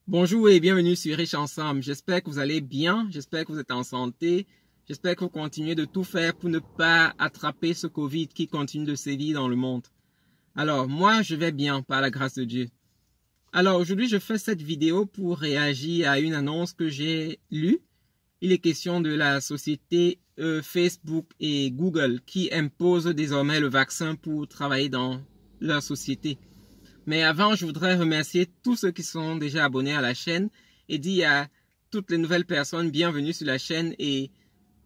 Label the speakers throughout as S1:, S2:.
S1: Bonjour et bienvenue sur Riche Ensemble. J'espère que vous allez bien, j'espère que vous êtes en santé, j'espère que vous continuez de tout faire pour ne pas attraper ce Covid qui continue de sévir dans le monde. Alors, moi, je vais bien par la grâce de Dieu. Alors, aujourd'hui, je fais cette vidéo pour réagir à une annonce que j'ai lue. Il est question de la société Facebook et Google qui imposent désormais le vaccin pour travailler dans leur société. Mais avant, je voudrais remercier tous ceux qui sont déjà abonnés à la chaîne et dire à toutes les nouvelles personnes bienvenue sur la chaîne et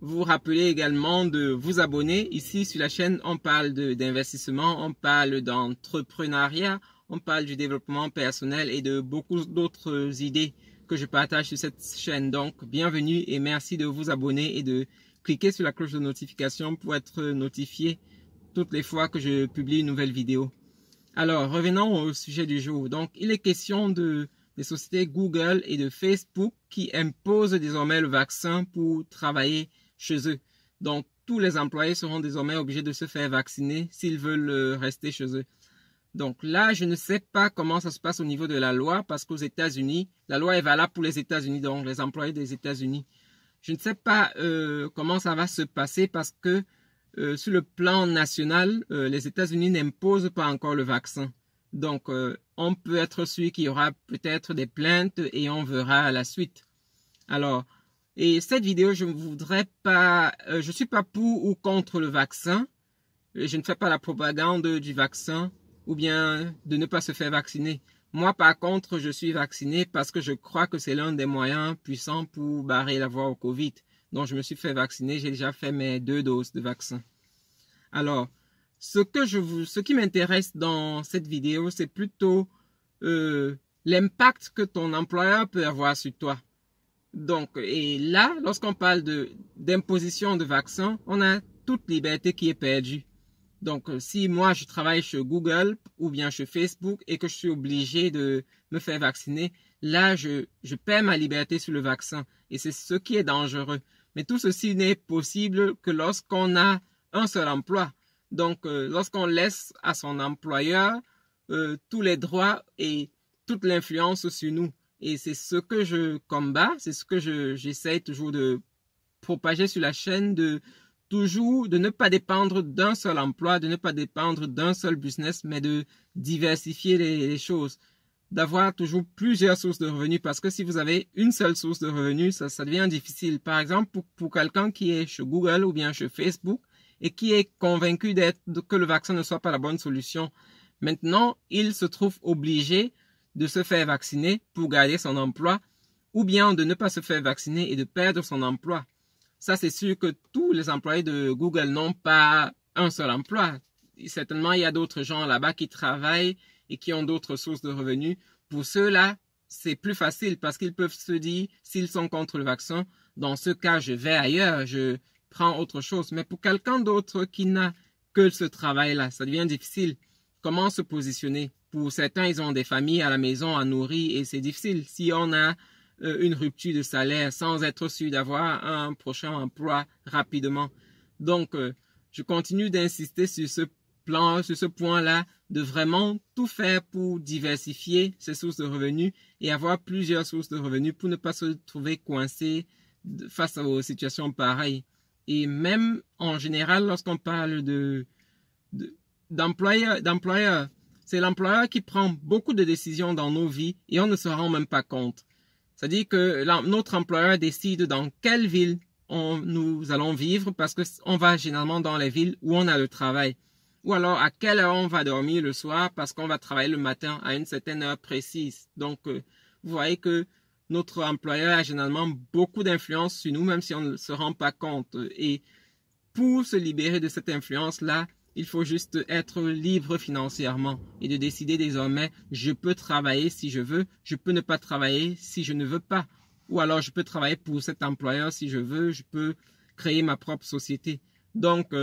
S1: vous rappeler également de vous abonner. Ici sur la chaîne, on parle d'investissement, on parle d'entrepreneuriat, on parle du développement personnel et de beaucoup d'autres idées que je partage sur cette chaîne. Donc, bienvenue et merci de vous abonner et de cliquer sur la cloche de notification pour être notifié toutes les fois que je publie une nouvelle vidéo. Alors, revenons au sujet du jour. Donc, il est question des sociétés Google et de Facebook qui imposent désormais le vaccin pour travailler chez eux. Donc, tous les employés seront désormais obligés de se faire vacciner s'ils veulent rester chez eux. Donc là, je ne sais pas comment ça se passe au niveau de la loi parce qu'aux États-Unis, la loi est valable pour les États-Unis, donc les employés des États-Unis. Je ne sais pas comment ça va se passer parce que sur le plan national, les États-Unis n'imposent pas encore le vaccin. Donc, on peut être sûr qu'il y aura peut-être des plaintes et on verra à la suite. Alors, et cette vidéo, je ne voudrais pas, je suis pas pour ou contre le vaccin. Je ne fais pas la propagande du vaccin ou bien de ne pas se faire vacciner. Moi, par contre, je suis vacciné parce que je crois que c'est l'un des moyens puissants pour barrer la voie au Covid. Donc, je me suis fait vacciner. J'ai déjà fait mes 2 doses de vaccin. Alors, ce qui m'intéresse dans cette vidéo, c'est plutôt l'impact que ton employeur peut avoir sur toi. Donc, et là, lorsqu'on parle d'imposition de vaccin, on a toute liberté qui est perdue. Donc, si moi, je travaille chez Google ou bien chez Facebook et que je suis obligé de me faire vacciner, là, je perds ma liberté sur le vaccin. Et c'est ce qui est dangereux. Mais tout ceci n'est possible que lorsqu'on a un seul emploi. Donc, lorsqu'on laisse à son employeur tous les droits et toute l'influence sur nous. Et c'est ce que je combats, c'est ce que j'essaie toujours de propager sur la chaîne, de ne pas dépendre d'un seul emploi, de ne pas dépendre d'un seul business, mais de diversifier les choses, d'avoir toujours plusieurs sources de revenus, parce que si vous avez une seule source de revenus, ça devient difficile. Par exemple, pour quelqu'un qui est chez Google ou bien chez Facebook et qui est convaincu que le vaccin ne soit pas la bonne solution, maintenant, il se trouve obligé de se faire vacciner pour garder son emploi, ou bien de ne pas se faire vacciner et de perdre son emploi. Ça, c'est sûr que tous les employés de Google n'ont pas un seul emploi. Certainement, il y a d'autres gens là-bas qui travaillent et qui ont d'autres sources de revenus. Pour ceux-là, c'est plus facile parce qu'ils peuvent se dire, s'ils sont contre le vaccin, dans ce cas, je vais ailleurs, je prends autre chose. Mais pour quelqu'un d'autre qui n'a que ce travail-là, ça devient difficile. Comment se positionner? Pour certains, ils ont des familles à la maison à nourrir et c'est difficile. Si on a une rupture de salaire sans être sûr d'avoir un prochain emploi rapidement. Donc, je continue d'insister sur ce point-là, de vraiment tout faire pour diversifier ses sources de revenus et avoir plusieurs sources de revenus pour ne pas se trouver coincé face aux situations pareilles. Et même en général, lorsqu'on parle d'employeur, c'est l'employeur qui prend beaucoup de décisions dans nos vies et on ne se rend même pas compte. C'est-à-dire que notre employeur décide dans quelle ville nous allons vivre parce qu'on va généralement dans les villes où on a le travail. Ou alors à quelle heure on va dormir le soir parce qu'on va travailler le matin à une certaine heure précise. Donc, vous voyez que notre employeur a généralement beaucoup d'influence sur nous, même si on ne se rend pas compte. Et pour se libérer de cette influence-là, il faut juste être libre financièrement et de décider désormais, je peux travailler si je veux, je peux ne pas travailler si je ne veux pas. Ou alors je peux travailler pour cet employeur si je veux, je peux créer ma propre société. Donc,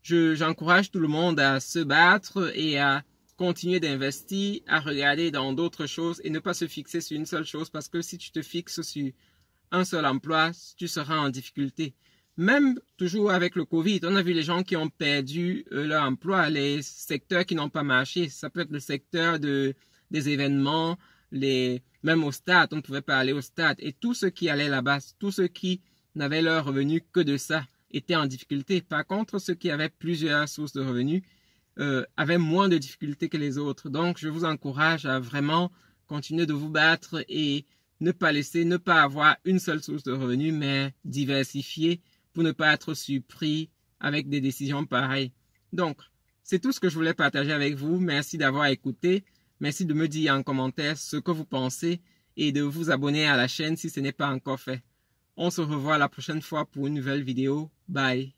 S1: j'encourage tout le monde à se battre et à continuer d'investir, à regarder dans d'autres choses et ne pas se fixer sur une seule chose parce que si tu te fixes sur un seul emploi, tu seras en difficulté. Même toujours avec le Covid, on a vu les gens qui ont perdu leur emploi, les secteurs qui n'ont pas marché. Ça peut être le secteur des événements, même au stade, on ne pouvait pas aller au stade. Et tous ceux qui allaient là-bas, tous ceux qui n'avaient leur revenu que de ça, étaient en difficulté. Par contre, ceux qui avaient plusieurs sources de revenus avaient moins de difficultés que les autres. Donc, je vous encourage à vraiment continuer de vous battre et ne pas avoir une seule source de revenus, mais diversifier pour ne pas être surpris avec des décisions pareilles. Donc, c'est tout ce que je voulais partager avec vous. Merci d'avoir écouté. Merci de me dire en commentaire ce que vous pensez et de vous abonner à la chaîne si ce n'est pas encore fait. On se revoit la prochaine fois pour une nouvelle vidéo. Bye.